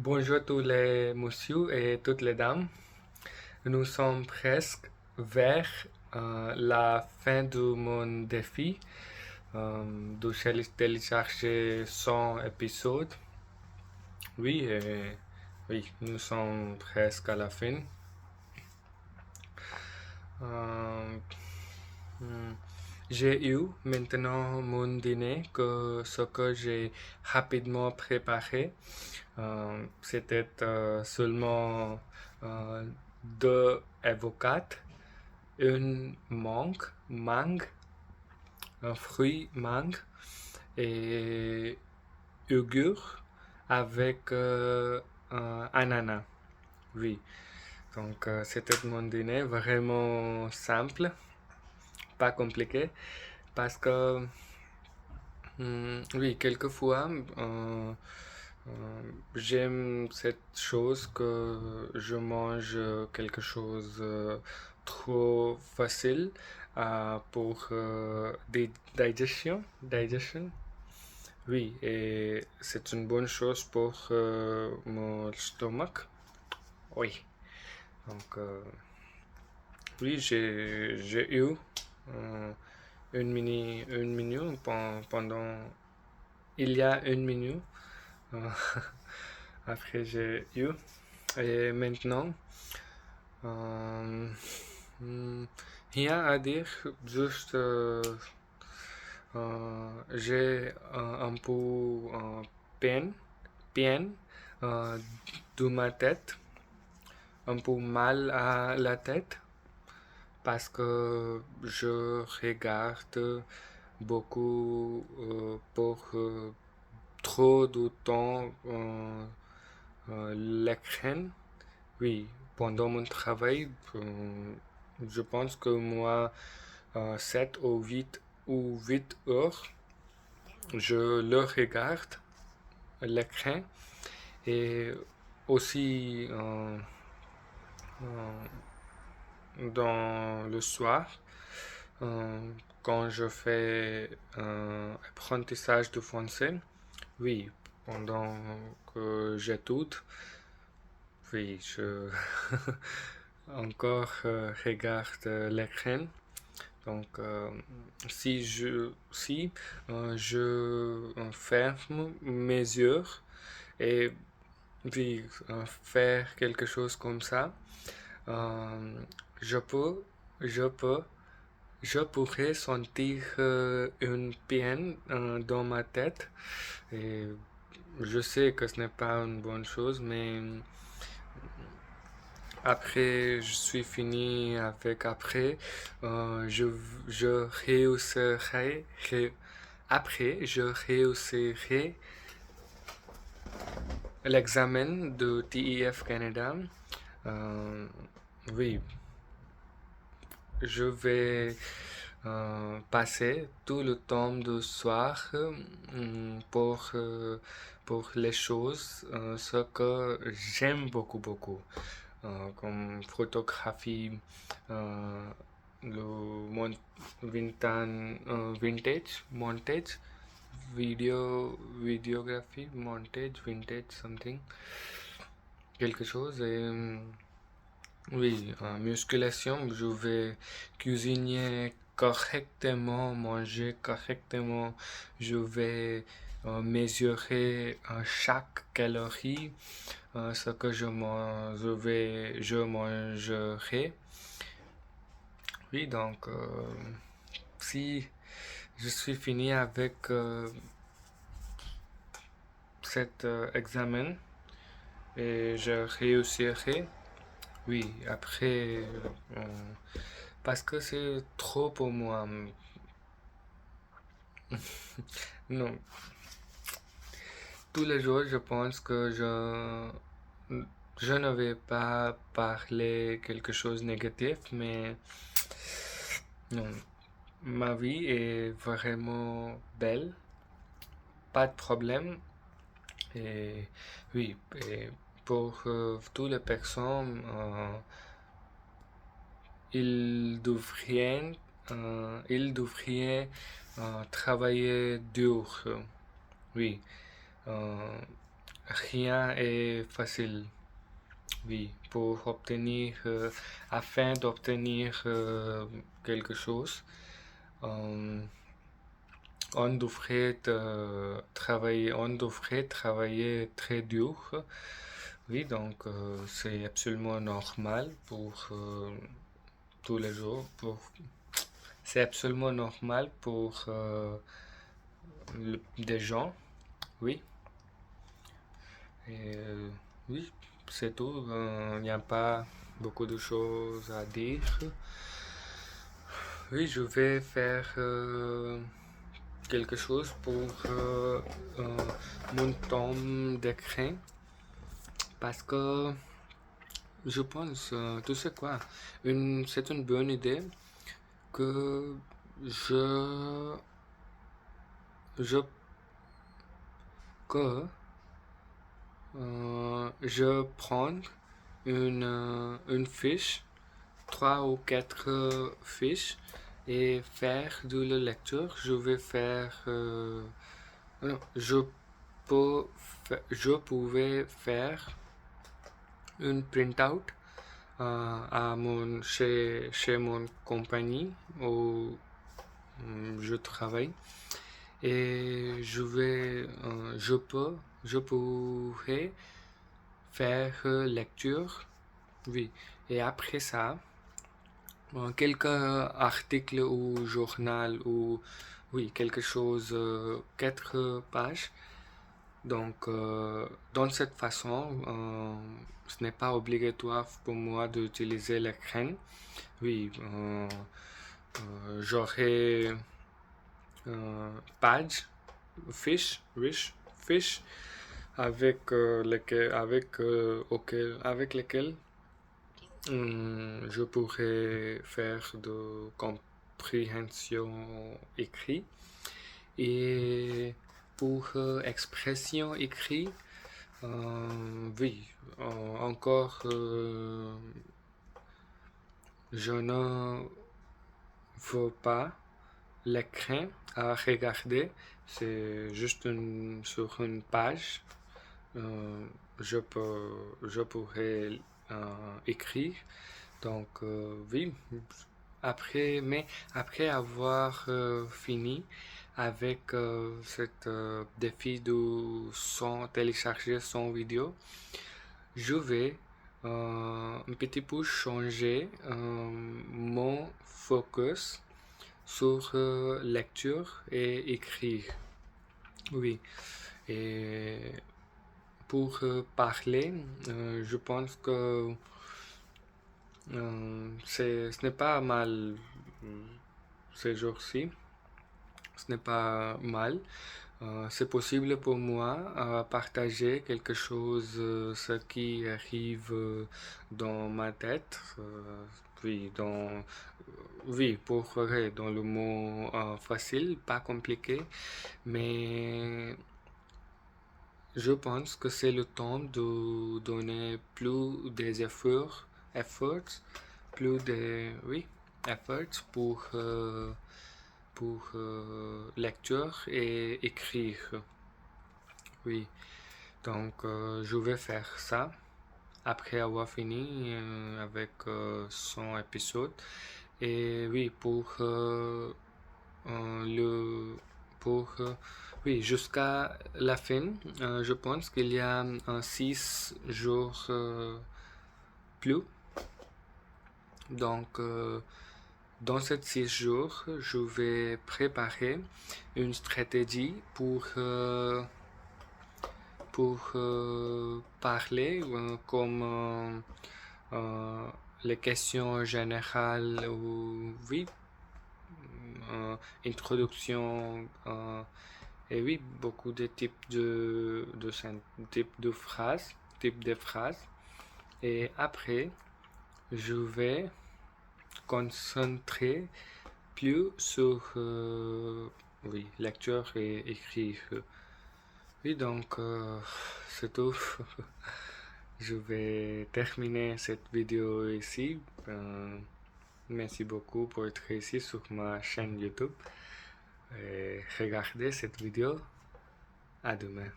Bonjour tous les messieurs et toutes les dames. Nous sommes presque vers la fin de mon défi de télécharger 100 épisodes. Oui, oui, nous sommes presque à la fin. Euh, hmm, j'ai eu maintenant mon dîner que ce que j'ai rapidement préparé. C'était seulement euh, deux avocates, une mangue, un fruit mangue et yogourt avec un ananas. Oui, donc c'était mon dîner vraiment simple, pas compliqué, parce que oui, quelquefois j'aime cette chose que je mange quelque chose trop facile pour digestion. Oui, et c'est une bonne chose pour mon stomac. Oui, donc oui, j'ai eu euh, une minute pendant il y a une minute. euh, Après j'ai eu. Et maintenant, euh, hmm, rien à dire, juste j'ai un peu peine, peine euh, de ma tête, un peu mal à la tête, parce que je regarde beaucoup pour trop de temps l'écran. Oui, pendant mon travail, je pense que moi, 7 ou 8 heures, je le regarde, l'écran, et aussi dans le soir, euh, quand je fais un apprentissage de français, oui, pendant que j'étudie, oui, je encore regarde l'écran. Donc, si je ferme mes yeux et puis faire quelque chose comme ça, euh, je peux, je peux, je pourrais sentir une peine dans ma tête. Et je sais que ce n'est pas une bonne chose, mais après, je suis fini avec après. Je réussirai, après, je réussirai l'examen de TEF Canada. Euh, oui, je vais passer tout le temps du soir pour les choses, ce que j'aime beaucoup. Comme photographie, euh, le vintage, montage, videographie, montage, vintage, something, quelque chose. Et oui, musculation, je vais cuisiner correctement, manger correctement, je vais mesurer chaque calorie, ce que je mangerai. Oui, donc si je suis fini avec cet examen et je réussirai, oui, après, parce que c'est trop pour moi. Non, tous les jours, je pense que je ne vais pas parler quelque chose de négatif, mais non, ma vie est vraiment belle, pas de problème. Et oui, et pour toutes les personnes, ils devraient travailler dur. Oui, euh, rien est facile. Oui, afin d'obtenir quelque chose, euh, on devrait travailler très dur. Oui, donc c'est absolument normal pour tous les jours. C'est absolument normal pour des gens. Oui, et oui, c'est tout. Il n'y a pas beaucoup de choses à dire. Oui, je vais faire quelque chose pour euh, mon temps d'écran parce que je pense, tu sais quoi, c'est une bonne idée que je, je, que je prends une fiche, trois ou quatre fiches et faire de la lecture. Je vais faire, non, je pouvais faire une printout chez mon compagnie où je travaille et je pourrais faire lecture, oui. Et après ça, quelques articles ou journal ou oui, quelque chose, quelques pages. Donc, dans cette façon, ce n'est pas obligatoire pour moi d'utiliser l'écran. Oui, j'aurai page, fiche avec avec lesquels je pourrais faire de compréhension écrit et pour expression écrit, oui, encore je ne veux pas l'écran à regarder, c'est juste sur une page. Euh, je pourrais écrire. Donc, oui, mais après avoir fini avec cet défi de télécharger son vidéo, je vais un petit peu changer mon focus sur lecture et écrire. Oui, et pour parler, je pense que ce n'est pas mal ces jours-ci. Ce n'est pas mal. C'est possible pour moi partager quelque chose, ce qui arrive dans ma tête. Oui, oui, dans le mot facile, pas compliqué, mais je pense que c'est le temps de donner plus des efforts, plus de, oui, efforts pour lecture et écrire. Oui, donc je vais faire ça après avoir fini avec son épisode. Et oui, euh, le, oui, jusqu'à la fin, je pense qu'il y a 6 jours plus. Donc, dans ces 6 jours, je vais préparer une stratégie pour parler comme les questions générales ou oui, introduction et oui, beaucoup de types de phrases. Et après, je vais concentrer plus sur oui, lecture et écrire. Oui, donc c'est tout. Je vais terminer cette vidéo ici. Merci beaucoup pour être ici sur ma chaîne YouTube et regardez cette vidéo. À demain.